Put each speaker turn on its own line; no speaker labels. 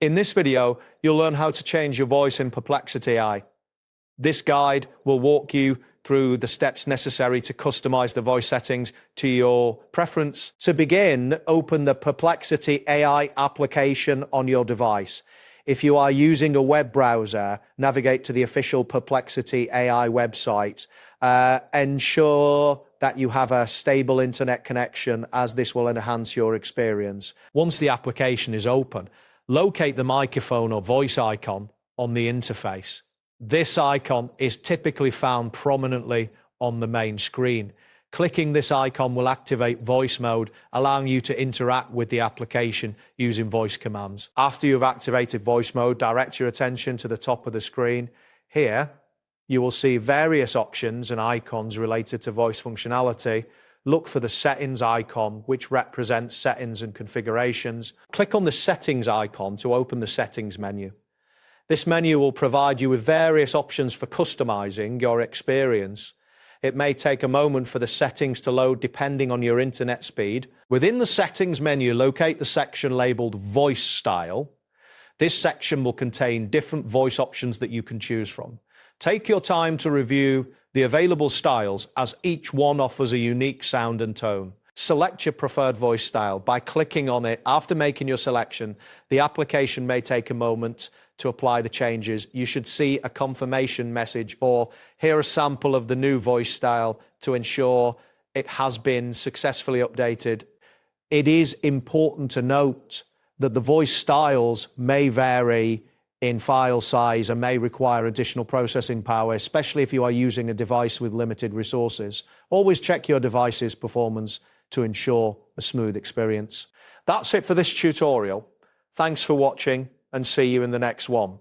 In this video, you'll learn how to change your voice in Perplexity AI. This guide will walk you through the steps necessary to customize the voice settings to your preference. To begin, open the Perplexity AI application on your device. If you are using a web browser, navigate to the official Perplexity AI website. Ensure that you have a stable internet connection, as this will enhance your experience. Once the application is open, locate the microphone or voice icon on the interface. This icon is typically found prominently on the main screen. Clicking this icon will activate voice mode, allowing you to interact with the application using voice commands. After you've activated voice mode, direct your attention to the top of the screen. Here, you will see various options and icons related to voice functionality. Look for the settings icon, which represents settings and configurations. Click on the settings icon to open the settings menu. This menu will provide you with various options for customizing your experience. It may take a moment for the settings to load depending on your internet speed. Within the settings menu, locate the section labeled Voice Style. This section will contain different voice options that you can choose from. Take your time to review the available styles, as each one offers a unique sound and tone. Select your preferred voice style by clicking on it. After making your selection, the application may take a moment to apply the changes. You should see a confirmation message or hear a sample of the new voice style to ensure it has been successfully updated. It is important to note that the voice styles may vary in file size and may require additional processing power, especially if you are using a device with limited resources. Always check your device's performance to ensure a smooth experience. That's it for this tutorial. Thanks for watching, and see you in the next one.